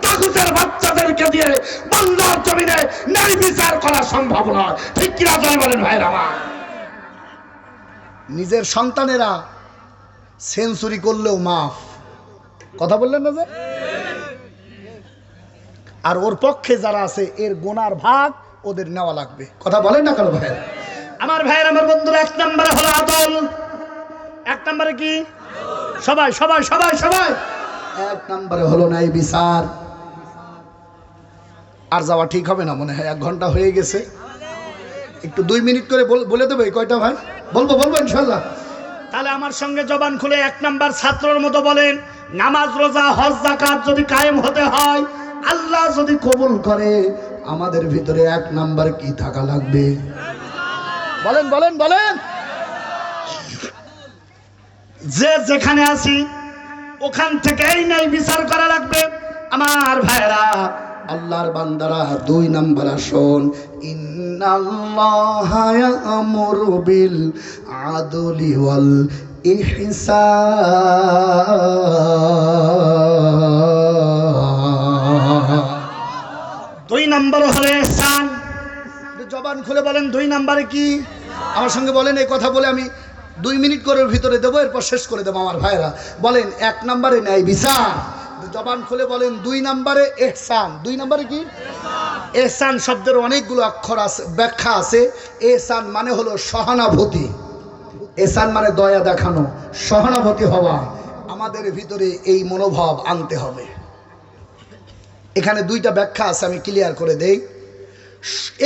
তাগুতের বাচ্চাদেরকে দিয়ে বাংলার জমিনে ন্যায় বিচার করা সম্ভব নয়। ঠিক কিনা জয় বলেন ভাইরা আমার? নিজের সন্তানেরা সেঞ্চুরি করলেও মাফ, কথা বললেন না যে? আর ওর পক্ষে যারা আছে এর গোনার ভাগ ওদের নেওয়া লাগবে, কথা বলেন না কেন ভাই? আমার ভাইয়ের, আমার বন্ধুরা, 1 নম্বরে হলো আদল। 1 নম্বরে কি? সবাই সবাই সবাই সবাই 1 নম্বরে হলো ন্যায় বিচার। আর যাওয়া ঠিক হবে না মনে হয়, 1 ঘন্টা হয়ে গেছে। একটু 2 মিনিট করে বলে দেবে কয়টা ভাই? বলবো ইনশাল্লাহ। তাহলে আমার সঙ্গে জবান খুলে 1 নাম্বার ছাত্রর মতো বলেন, নামাজ রোজা হজ যাকাত যদি কায়েম হতে হয়, আল্লাহ যদি কবুল করে, আমাদের ভিতরে 1 নাম্বার কি থাকা লাগবে? বলেন বলেন বলেন। যে যেখানে আছি ওখান থেকেই ন্যায় বিচার করা লাগবে। আমার ভাইরা, আল্লাহর বান্দারা, 2 নাম্বার আসুন। ইন্নাল্লাহা ইয়া'মুরু বিল আদলি ওয়াল ইহসান। 2 নম্বর হলো ইহসান। জবান খুলে বলেন 2 নম্বরে কি? আমার সঙ্গে বলেন। এই কথা বলে আমি 2 মিনিট করে ভিতরে দেবো, এরপর শেষ করে দেবো। আমার ভাইরা বলেন, 1 নম্বরে ন্যায় বিচার। জবান খুলে বলেন 2 নম্বরে ইহসান। 2 নম্বরে কি? ইহসান শব্দের অনেকগুলো অক্ষর আছে, ব্যাখ্যা আছে। ইহসান মানে হলো সহানুভূতি। ইহসান মানে দয়া দেখানো, সহানুভূতি হওয়া। আমাদের ভিতরে এই মনোভাব আনতে হবে। এখানে 2টা ব্যাখ্যা আছে, আমি ক্লিয়ার করে দেই।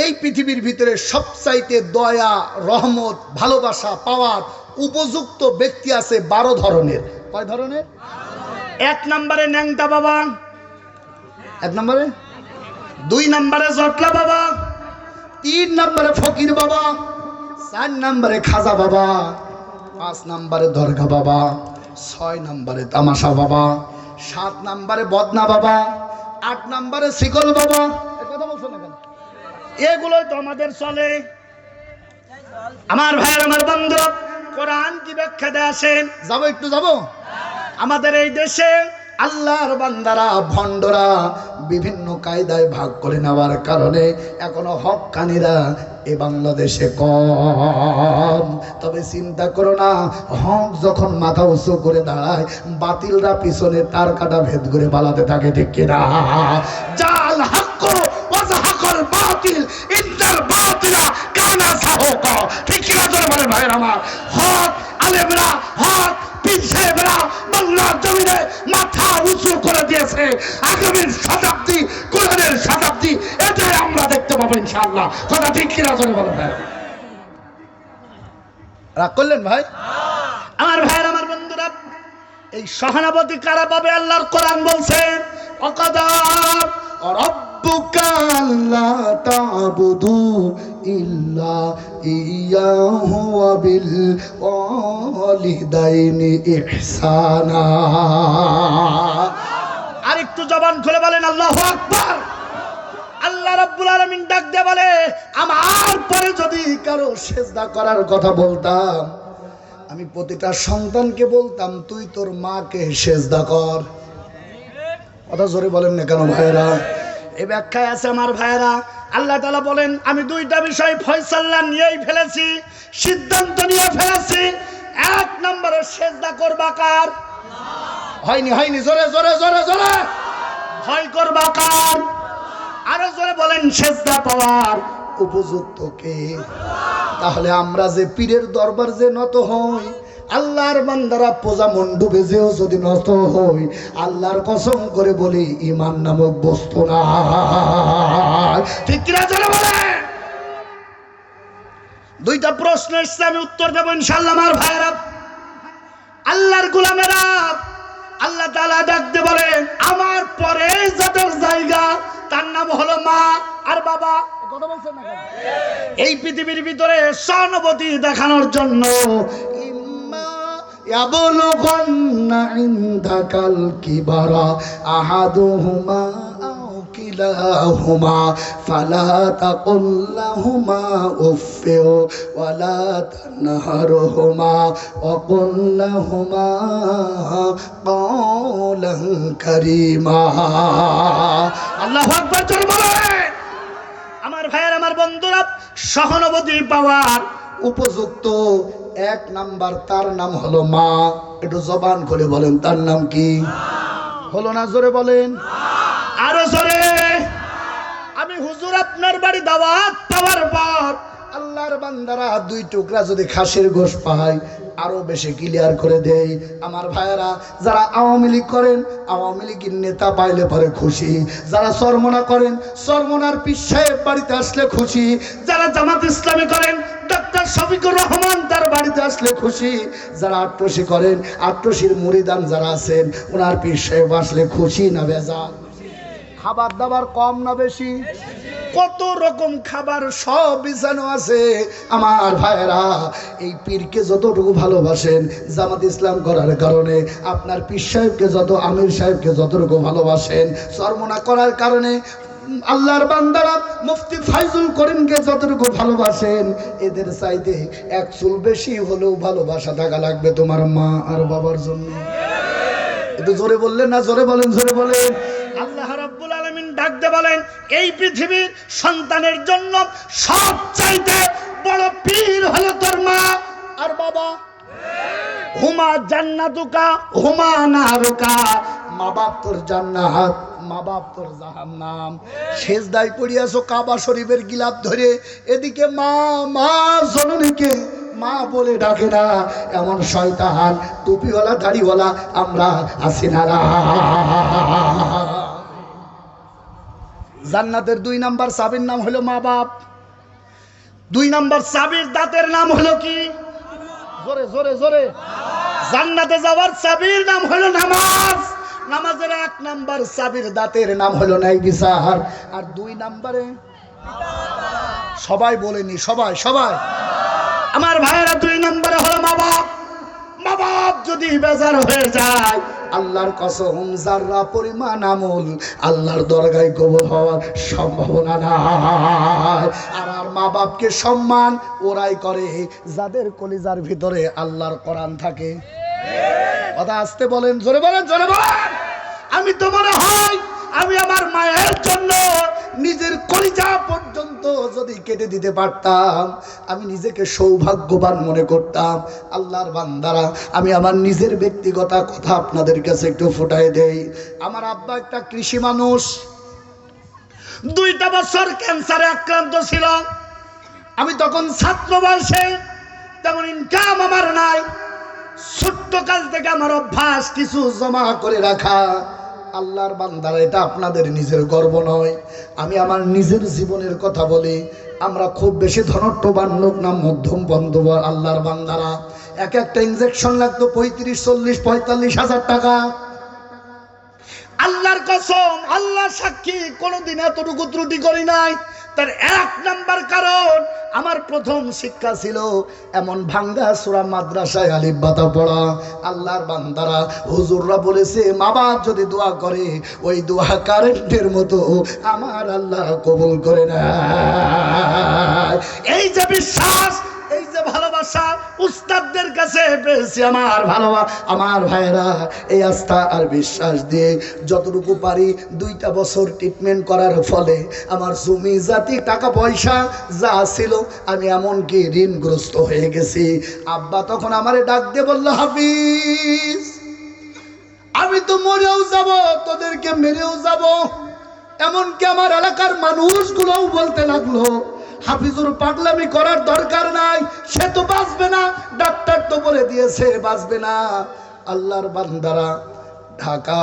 এই পৃথিবীর ভিতরে সবচাইতে দয়া, রহমত, ভালোবাসা পাওয়ার উপযুক্ত ব্যক্তি আছে 12 ধরনের। কয় ধরনের? 1 নম্বরে ন্যাংটা বাবা, 1 নম্বরে। 2 নম্বরে জটলা বাবা, 3 নম্বরে ফকির বাবা, 4 নম্বরে খাজা বাবা, 5 নম্বরে দরগা বাবা, 6 নম্বরে তামাশা বাবা, 7 নম্বরে বদনা বাবা, 8 নম্বরে শিকল বাবা। কথা বলছো না কেন? এগুলোই তো আমাদের চলে। আমার ভাইয়ের, আমার বন্ধু, কোরআন কি ব্যাখ্যা দেয় আসেন? যাবো, একটু যাবো। আমাদের এই দেশে আল্লাহর বান্দারা, ভণ্ডরা বিভিন্ন কায়দায় ভাগ করে নেওয়ার কারণে এখনো হক্কানীরা এ বাংলাদেশে কম। তবে চিন্তা করো না, হক যখন মাথা উঁচু করে দাঁড়ায়, বাতিলরা পিছনে তার কাটা ভেদ করে পালাতে থাকে। ঠিক কিনা? জাল হক ওয়া যাহাকাল বাতিল ইন্নাল বাতিলা কানা যাহুকা। ঠিক কিনা জোরে বলেন ভাইরা আমার? হক আলেমরা, হক পীর সাহেবরা বাংলার জমিনে মাথা উঁচু করে দিয়েছে। আগামীর শতাব্দী কোরআনের শতাব্দী, এটাই আমরা দেখতে পাবো ইনশাআল্লাহ। কথা ঠিক কিনা জোরে বলেন ভাই? রাগ করলেন ভাই? আমার ভাইয়ের, আমার বন্ধুরা, এই সহানুভূতি কারা পাবে? আল্লাহর কোরআন বলছে, ওয়াকাদা রাব্বুকা আল্লা তা'বুদু ইল্লা ইয়াহু ওয়া বিল ওয়ালিদাইনি ইহসানা। আর একটু জবান খুলে বলেন আল্লাহু আকবার। আল্লাহ রাব্বুল আলামিন ডাক দিয়ে বলে, আমার পরে যদি কারো সেজদা করার কথা বলতাম, আমি প্রতিটা সন্তানকে বলতাম, তুই তোর মাকে সেজদা কর। কথা জোরে বলেন না কেন ভাইরা? এই ব্যাখ্যায় আছে আমার ভাইরা, আল্লাহ তাআলা বলেন, আমি 2টা বিষয় ফয়সালা নিয়েই ফেলেছি, সিদ্ধান্ত নিয়ে ফেলেছি। 1 নম্বরে সেজদা করবা কার? হয়নি হয়নি, জোরে জোরে জোরে জোরে। ভয় করবা কার? আরো জোরে বলেন, সেজদা পাওয়ার উপযুক্ত কে? তাহলে আমরা যে পীরের দরবার যে নত হই, আল্লাহর বান্দারা পূজা মণ্ডপে যেও যদি নত হই, আল্লাহর কসম করে বলি ঈমান নামক বস্তু না। ঠিক কিনা জোরে বলে? 2টা প্রশ্ন এসছে, আমি উত্তর দেবো ইনশাআল্লাহ। আমার ভাইরা, আল্লাহর গোলামেরা, আল্লাহ তাআলা ডাক দিয়ে বলেন, আমার পরে যাদের জায়গা তার নাম হলো মা আর বাবা। কথা বলছেন না কেন? এই পৃথিবীর ভিতরে সহানুভূতি দেখানোর জন্য ইয়াবলুগান্না ইনদাকাল কিবারা আহাদুহুমা আও কিলাহুমা ফালা তাকুল লাহুমা উফ ওয়ালা তানহারহুমা ওয়া কুল লাহুমা কাওলান কারীমা। আল্লাহু আকবার জোরে বলেন। আমার ভাইয়ের, আমার বন্ধুরা, সহানুভূতি পাওয়ার উপযুক্ত এক নাম্বার তার নাম হলো মা। একটু জবান খুলে বলেন, তার নাম কি? হলো না? জোরে বলেন, আরো জোরে। আমি হুজুর আপনার বাড়ি দাওয়াত পাওয়ার পর আল্লাহর বান্দারা 2 টুকরা যদি খাসির গোশত পায় আরো বেশি ক্লিয়ার করে দেই। আমার ভাইয়েরা, যারা আওয়ামী লীগ করেন, আওয়ামী লীগের নেতা পাইলে পরে খুশি। যারা চরমনা করেন, চরমনার পীর সাহেব বাড়িতে আসলে খুশি। যারা জামাত ইসলামী করেন, ডক্টর শফিকুর রহমান তার বাড়িতে আসলে খুশি। যারা আট্রসি করেন, আট্রসির মুরিদান যারা আছেন, ওনার পীর সাহেব আসলে খুশি না বেজার? খাবার দাবার কম না বেশি? কত রকম খাবার সব বিছানো আছে। আমার ভাইয়েরা, এই পীরকে যতটুকু ভালোবাসেন, জামাত ইসলাম করার কারণে আপনার পীর সাহেবকে যত, আমির সাহেবকে যতটুকু ভালোবাসেন, চরমনা করার কারণে আল্লাহর বান্দারা মুফতি ফাইজুল করিমকে যতটুকু ভালোবাসেন, এদের চাইতে 1 চুল বেশি হলেও ভালোবাসা থাকা লাগবে তোমার মা আর বাবার জন্য। একটু জোরে বললেন না? জোরে বলেন, জোরে বলেন। আল্লাহ রাব্বুল আলামিন ডাক দিয়ে বলেন, এই পৃথিবীর সন্তানের জন্য সবচাইতে বড় পীর হলো তোর মা আর বাবা। হুমা জান্নাতুকা হুমা নারুকা। মা বাপ তোর জান্নাত, মা বাপ তোর জাহান্নাম। সেজদায় পড়িয়াছো কাবা শরীফের গিলাপ ধরে, এদিকে মা মা জননীকে মা বলে ডাকে না। এমন শয়তান টুপিওয়ালা দাড়িওয়ালা আমরা আছি না। জান্নাতের 2 নাম্বার চাবির নাম হলো মা বাপ। 2 নাম্বার চাবির দাঁতের নাম হলো কি? জোরে জোরে জোরে। জান্নাতে যাওয়ার চাবির নাম হলো নামাজ। নামাজের 1 নাম্বার চাবির দাঁতের নাম হলো ন্যায় বিচার। আর 2 নাম্বারে সবাই বলেনি, সবাই সবাই আমার ভাইয়েরা, 2 নম্বরে হলো মা বাপ। মা বাপ যদি বেজার হয়ে যায়, আল্লাহর কসম যারা পরিমাণ আমল আল্লাহর দরগায় কবুল হওয়ার সম্ভাবনা নাই। আর মা বাপকে সম্মান ওরাই করে যাদের কলিজার ভিতরে আল্লাহর কোরআন থাকে। কথা আসতে বলেন, জোরে বলেন, জোরে বলেন। আমি তো মনে হয় আমি আমার মায়ের জন্য নিজের কলিজা পর্যন্ত যদি কেটে দিতে পারতাম, আমি নিজেকে সৌভাগ্যবান মনে করতাম। আল্লাহর বান্দারা, আমি আমার নিজের ব্যক্তিগত কথা আপনাদের কাছে একটু ফুটাই দেই। আমার আব্বা একটা কৃষি মানুষ, 2টা বছর ক্যান্সারে আক্রান্ত ছিল। আমি তখন ছাত্র বয়সে, তেমন ইনকাম আমার নাই। ছোট্ট কাল থেকে আমার অভ্যাস কিছু জমা করে রাখা। আল্লাহর বান্দারা, এটা আপনাদের নিজের গর্ব নয়, আমি আমার নিজের জীবনের কথা বলি। আমরা খুব বেশি ধনট্টবান লোক না, মধ্যম বন্ধু আল্লাহর বান্দারা। একটা ইনজেকশন লাগতো 35, 40, 45 হাজার টাকা। আল্লাহর কসম, আল্লাহ সাক্ষী, কোনোদিন এতটুকু ত্রুটি করি নাই। তার 1 নাম্বার কারণ, আমার প্রথম শিক্ষা ছিল এমন ভাঙ্গা সূরা মাদ্রাসায় আলিফ বাতা পড়া। আল্লাহর বান্দারা, হুজুররা বলেছে মা বাপ যদি দোয়া করে, ওই দোয়া কারেন্টের মতো আমার আল্লাহ কবুল করে না। এই যে বিশ্বাস, এই যে ভালোবাসা উস্তাদদের কাছে পেয়েছি আমার আমার ভাইয়েরা, এই আস্থা আর বিশ্বাস দিয়ে যতটুকু পারি 2টা বছর ট্রিটমেন্ট করার ফলে আমার জমি জাতি টাকা পয়সা যা ছিল, আমি এমনকি ঋণগ্রস্ত হয়ে গেছি। আব্বা তখন আমারে ডাক দিয়ে বলল, হাফিজ, আমি তো মরেও যাব, তোদেরকে মেরেও যাব। এমনকি আমার এলাকার মানুষগুলোও বলতে লাগলো, হাফিজুর পাগলামি করার দরকার নাই, সে তো বাঁচবে না, ডাক্তার তো বলে দিয়েছে বাঁচবে না। আল্লাহর বান্দারা, ঢাকা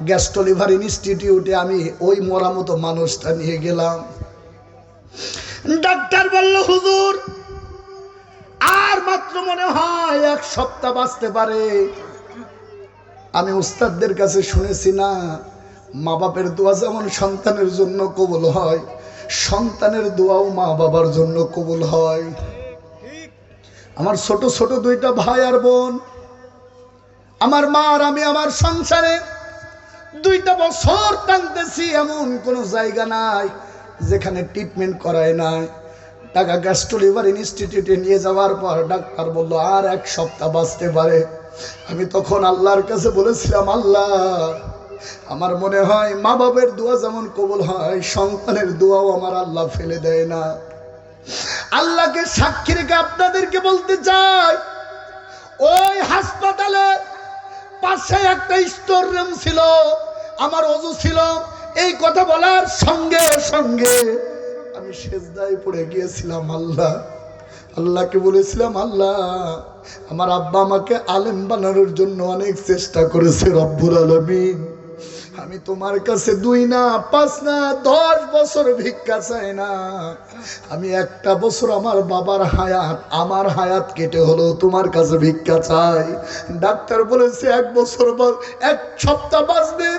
গ্যাস্ট্রো লিভার ইনস্টিটিউটে আমি ওই মরা মতো মানুষটা নিয়ে গেলাম। ডাক্তার বলল, হুজুর আর মাত্র মনে হয় 1 সপ্তাহ বাঁচতে পারে। আমি উস্তাদদের কাছে শুনেছি না, মা বাপের দোয়া যেমন সন্তানের জন্য কবুল হয়, সন্তানের দোয়াও মা বাবার জন্য কবুল হয়। আমার ছোট ছোট 2টা ভাই আর বোন, আমার মা আর আমি আমার সংসারে 2টা বছর টানতেছি, এমন কোনো জায়গা নাই যেখানে ট্রিটমেন্ট করায় নাই। ঢাকা গ্যাস্ট্রো লিভার ইনস্টিটিউটে নিয়ে যাওয়ার পর ডাক্তার বলল আর 1 সপ্তাহ বাঁচতে পারে। আমি তখন আল্লাহর কাছে বলেছিলাম, আল্লাহ আমার মনে হয় মা বাবের দোয়া যেমন কবুল হয়, সন্তানের দোয়াও আমার আল্লাহ ফেলে দেয় না। আল্লাহকে সাক্ষী রেখে আপনাদেরকে বলতে চাই, ওই হাসপাতালে পাশে একটা স্টোর রুম ছিল, আমার ওযু ছিল। এই কথা বলার সঙ্গে সঙ্গে আমি সেজদায় পড়ে গিয়েছিলাম। আল্লাহকে বলেছিলাম, আল্লাহ আমার আব্বা আমাকে আলেম বানানোর জন্য অনেক চেষ্টা করেছে রব্বুল আলামিন। আমি তোমার কাছে 2 না 5 না 10 বছর ভিক্ষা চাই না। আমি 1টা বছর আমার বাবার আমার হায়াত কেটে হলো তোমার কাছে ভিক্ষা চাই। ডাক্তার বলেছে 1 বছর 1 সপ্তাহ বাঁচবে।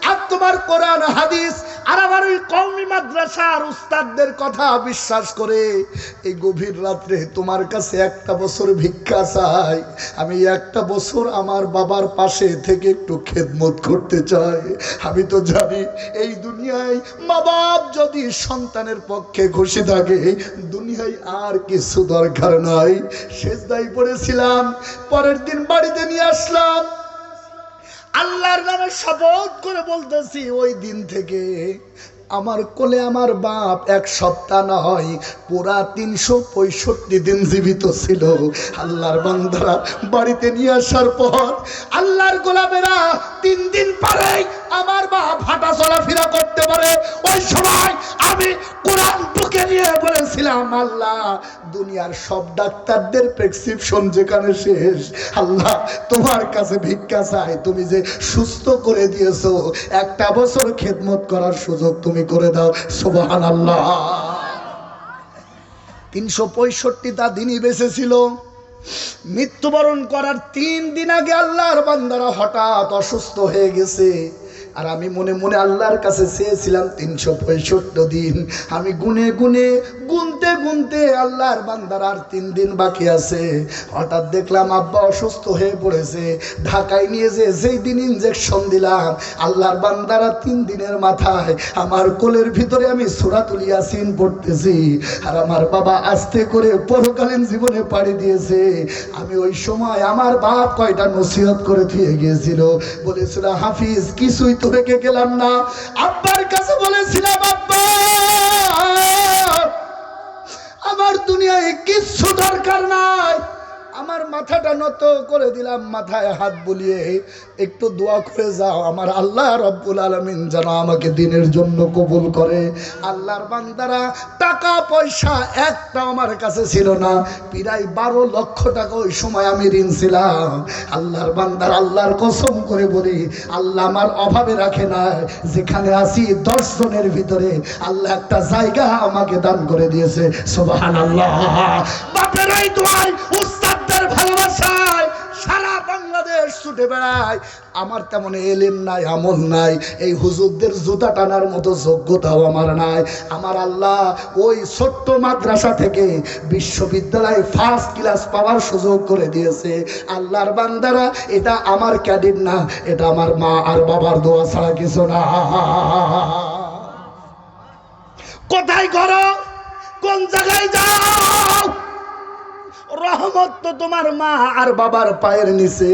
আর তোমার কোরআন হাদিস আর আমার ওই কওমি মাদ্রাসার উস্তাদদের কথা বিশ্বাস করে এই গভীর রাত্রে তোমার কাছে 1টা বছর ভিক্ষা চাই। আমি 1টা বছর আমার বাবার পাশে থেকে একটু খেদমত করতে চাই। আমি তো জানি এই দুনিয়ায় মা বাপ যদি সন্তানের পক্ষে খুশি থাকে, দুনিয়ায় আর কিছু দরকার নাই। সেজদায় পড়েছিলাম, পরের দিন বাড়িতে নিয়ে আসলাম। আল্লাহর নামে শপথ করে বলতেছি, ওই দিন থেকে আমার কোলে আমার বাপ 1 সপ্তাহ নয় পুরা 365 দিন জীবিত ছিল। আল্লাহর বান্দারা বাড়িতে নিয়ে আসার পর আল্লাহর গোলামেরা 3 দিন পরে আমার বাপ হাঁটা চলাফেরা করতে পারে। ওই সময় আমি কোরআন বুকে নিয়ে বলেছিলাম, আল্লাহ দুনিয়ার সব ডাক্তারদের প্রেসক্রিপশন যেখানে শেষ, আল্লাহ তোমার কাছে ভিক্ষা চাই, তুমি যে সুস্থ করে দিয়েছো 1টা বছর খেদমত করার সুযোগ তুমি করে দাও। সুবহানাল্লাহ। 365টা দিনই বেঁচে ছিল। মৃত্যুবরণ করার 3 দিন আগে আল্লাহর বান্দারা হঠাৎ অসুস্থ হয়ে গেছে। আর আমি মনে মনে আল্লাহর কাছে চেয়েছিলাম 365 দিন। আমি গুনতে গুনতে আল্লাহর বান্দার আর 3 দিন বাকি আছে। হঠাৎ দেখলাম আব্বা অসুস্থ হয়ে পড়েছে। ঢাকায় নিয়ে যেই দিন ইনজেকশন দিলাম, আল্লাহর বান্দারা 3 দিনের মাথায় আমার কোলের ভিতরে আমি সূরাতুল ইয়াসিন পড়তেছি। আর আমার বাবা আস্তে করে পরকালীন জীবনে পাড়ি দিয়েছে। আমি ওই সময় আমার বাপ কয়টা নসিহত করে দিয়ে গিয়েছিল, বলেছিল, হাফিজ কিছুই তো রেখে গেলাম না। আব্বার কাছে বলেছিলাম, আব্বা আমার দুনিয়ায় কিচ্ছু দরকার নাই। আমার মাথাটা নত করে দিলাম, মাথায় হাত বুলিয়ে একটু দোয়া করে যাও, আমার আল্লাহ রব্বুল আলামিন যেন আমাকে দিনের জন্য কবুল করে। আল্লাহর বান্দারা টাকা পয়সা একটা আমার কাছে ছিল না, প্রায় 12 লক্ষ টাকা ওই সময় আমি ঋণ ছিলাম। আল্লাহর বান্দার আল্লাহর কসম করে বলি, আল্লাহ আমার অভাবে রাখে না। যেখানে আছি 10 জনের ভিতরে আল্লাহ একটা জায়গা আমাকে দান করে দিয়েছে। সুবহানাল্লাহ। বাপের এই দোয়ায় উস্তাদদের ভালোবাসায় সারা বাংলাদেশ ছুটে বেড়ায়। আমার তেমন এলেম নাই, আমল নাই, এই হুজুরদের জুতা টানার মতো যোগ্যতাও আমার নাই। আমার আল্লাহ ওই ছোট্ট মাদ্রাসা থেকে বিশ্ববিদ্যালয়ে 1st ক্লাস পাওয়ার সুযোগ করে দিয়েছে। আল্লাহর বান্দারা, এটা আমার ক্যাডেট না, এটা আমার মা আর বাবার দোয়া ছাড়া কিছু না। কোথায় করো, কোন জায়গায় যাও, রহমত তো তোমার মা আর বাবার পায়ের নিচে।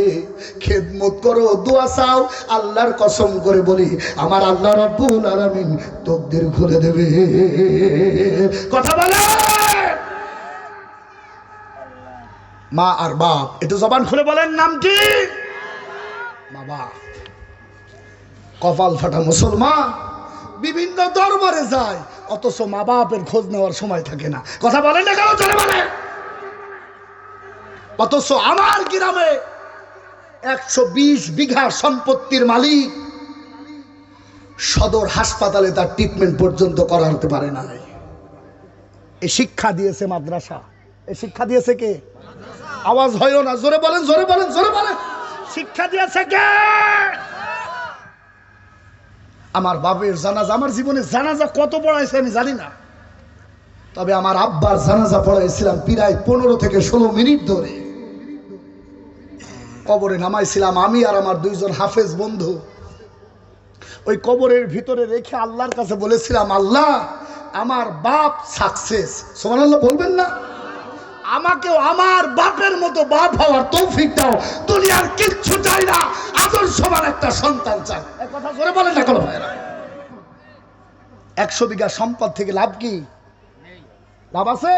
খেদমত করো, দোয়া চাও। আল্লাহর কসম করে বলি, আমার আল্লাহ রব্বুল আলামিন তকদির খুলে দেবে। কথা বলে মা আর বাপ, একটু জবান খুলে বলেন নাম কি? মা বাপ। কপাল ফাটা মুসলমান বিভিন্ন দরবারে যায়, অথচ মা বাপের খোঁজ নেওয়ার সময় থাকে না। কথা বলেন না কেন? চলে বলে। অথচ আমার গ্রামে 120 বিঘা সম্পত্তির মালিক সদর হাসপাতালে তার ট্রিটমেন্ট পর্যন্ত করাতে পারে না। এই শিক্ষা দিয়েছে মাদ্রাসা। এই শিক্ষা দিয়েছে কে? আওয়াজ হয়ও না, জোরে বলেন, জোরে বলেন, জোরে বলেন। শিক্ষা দিয়েছে কে? আমার বাপের জানাজা, আমার জীবনে জানাজা কত পড়াইছে আমি জানি না, তবে আমার আব্বার জানাজা পড়াইছিলাম প্রায় 15 থেকে 16 মিনিট ধরে। কবরে নামাইছিলাম আমি আর আমার 2 জন হাফেজ বন্ধু। ওই কবরের ভিতরে রেখে আল্লাহর কাছে বলেছিলাম, আল্লাহ আমার বাপ সাকসেস, সুবহানাল্লাহ বলবেন না? আমাকেও আমার বাপের মতো বাপ হওয়ার তৌফিক দাও, দুনিয়ার কিচ্ছু চাই না, আদর্শবান একটা সন্তান চাই। এই কথা জোরে বলেন না কেন ভাইরা? 100 বিঘা সম্পদ থেকে লাভ কি? লাভ আছে?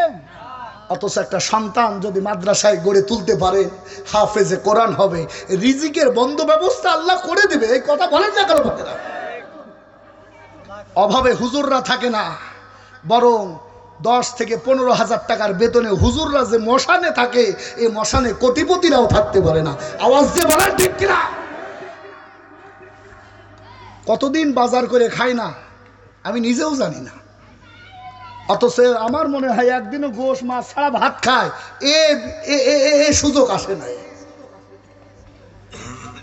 অথচ একটা সন্তান যদি মাদ্রাসায় গড়ে তুলতে পারে, হাফেজে কোরআন হবে, রিজিকের বন্ধ ব্যবস্থা আল্লাহ করে দিবে। এই কথা বলেন না কেন ভাইরা? অভাবে হুজুররা থাকে না, বরং 10 থেকে 15,000 টাকার বেতনে হুজুররা যে মশানে থাকে, এই মশানে কোটিপতিরাও থাকতে পারে না। আওয়াজ দিয়ে বলেন ঠিক কিনা? কতদিন বাজার করে খাই না আমি নিজেও জানি না, অথচ আমার মনে হয় একদিনও গোশ মাছ ছাড়া ভাত খায় এ সুযোগ আসে না।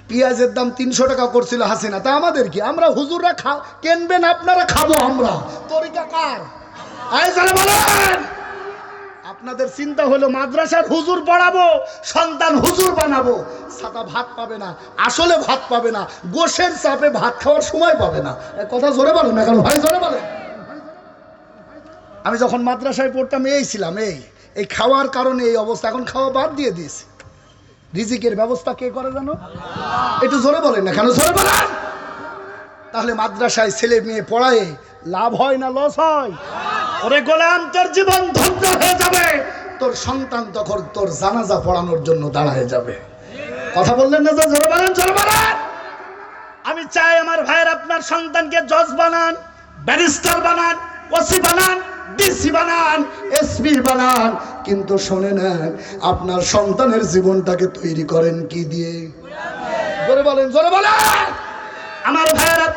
পেঁয়াজের দাম 300 টাকা করছিল হাসিনা, তা আমাদের কি? আমরা হুজুররা কেনবেন, আপনারা খাবো আমরা, তরিকা কার? বলেন। আপনাদের চিন্তা হলো মাদ্রাসার হুজুর পড়াবো, সন্তান হুজুর বানাবো, সাদা ভাত পাবে না, আসলে ভাত পাবে না, গোশের চাপে ভাত খাওয়ার সময় পাবে না। কথা জোরে বলেন না কেন ভাই? জোরে বলেন। আমি যখন মাদ্রাসায় পড়তাম এই ছিলাম, এই খাওয়ার কারণে এই অবস্থা। এখন খাওয়া বাদ দিয়ে দিয়েছি। রিজিকের ব্যবস্থা কে করে জানো? একটু জোরে বলেন না কেন? জোরে বলেন। তাহলে মাদ্রাসায় ছেলে মেয়ে পড়ায় লাভ হয় না লস হয়? ওরে গোলাম, তোর জীবন ধন্য হয়ে যাবে, তোর সন্তান তখন তোর জানাজা পড়ানোর জন্য দাঁড়ায় যাবে। কথা বললেন না? জোরে বলেন, জোরে বলেন। আমি চাই আমার ভাইয়ের আপনার সন্তানকে জজ বানান, ব্যারিস্টার বানান, ওসি বানান, ডিসি বানান, এসপি বানান, কিন্তু শুনে নেন, আপনার সন্তানের জীবনটাকে তৈরি করেন কি দিয়ে? জোরে বলেন, জোরে বলেন। আমার ভাইয়েরা,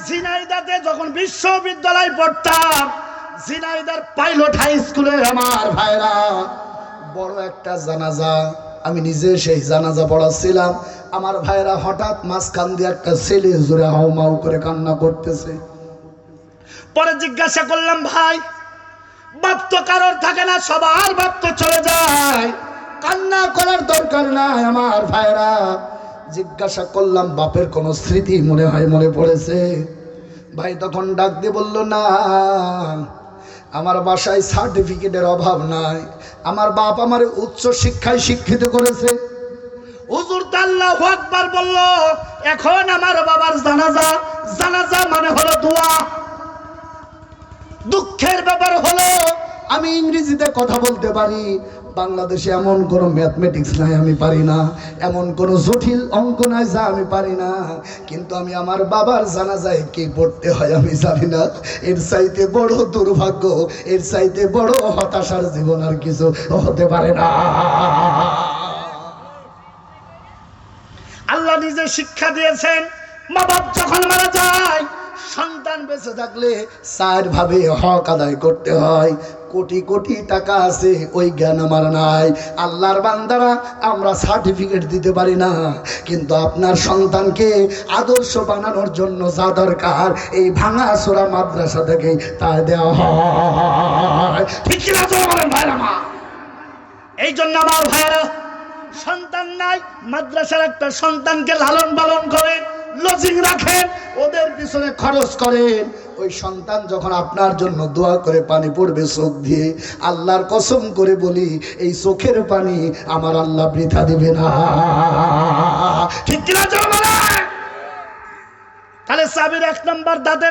ঝিনাইদহে যখন বিশ্ববিদ্যালয় পড়তাম, ঝিনাইদহ পাইলট হাই স্কুলে আমার ভাইরা বড় একটা জানাজা, আমি নিজে সেই জানাজা পড়াচ্ছিলাম। আমার ভাইরা হঠাৎ মাঝখান দিয়ে একটা ছেলে জোরে হাউমাউ করে কান্না করতেছে। পরে জিজ্ঞাসা করলাম, ভাই বাপ তো কারোর থাকে না, সবার বাপ তো চলে যায়, কান্না করার দরকার নাই। আমার ভাইরা জিজ্ঞাসা করলাম, বাপের কোনো স্মৃতি মনে হয় মনে পড়েছে? ভাই তখন ডাক দিয়ে বলল, না, আমার বাসায় সার্টিফিকেটের অভাব নাই, আমার বাপ আমার উচ্চ শিক্ষায় শিক্ষিত করেছে। হুজুর আল্লাহু আকবার বলল, এখন আমার বাবার জানাজা, জানাজা মানে হলো দোয়া। দুঃখের ব্যাপার হলো আমি ইংরেজিতে কথা বলতে পারি, বাংলাদেশে এমন কোনো ম্যাথমেটিক্স নাই আমি পারি না, এমন কোনো জটিল অঙ্ক নাই যা আমি পারি না, কিন্তু আমি আমার বাবার জানাজায় কি পড়তে হয় আমি জানি না। এর চাইতে বড় দুর্ভাগ্য, এর চাইতে বড় হতাশার জীবন আর কিছু হতে পারে না। আল্লাহ নিজে শিক্ষা দিয়েছেন, মা বাপ যখন মারা যায়, সন্তান বেঁচে থাকলে 4 ভাবে হক আদায় করতে হয়। কোটি কোটি টাকা আছে, ওই জ্ঞান আমার নাই। আল্লাহর বান্দারা, আমরা সার্টিফিকেট দিতে পারি না, কিন্তু আপনার সন্তানকে আদর্শ বানানোর জন্য যা দরকার, এই ভাঙা সোরা মাদ্রাসা থেকে তা দেওয়া হয়। ঠিক কিনা বলেন ভাইরা? এই জন্য আমার ভাইরা, সন্তান নাই, মাদ্রাসার একটা সন্তানকে লালন পালন করেন, লজিং রাখেন, ওদের পিছনে খরচ করেন। ওই সন্তান যখন আপনার জন্য দোয়া করে পানি পড়বে চোখ দিয়ে, আল্লাহর কসম করে বলি, এই চোখের পানি আমার আল্লাহ বৃথা দিবে না। ঠিক কিনা? তাহলে চাবির 1 নম্বর দাঁতে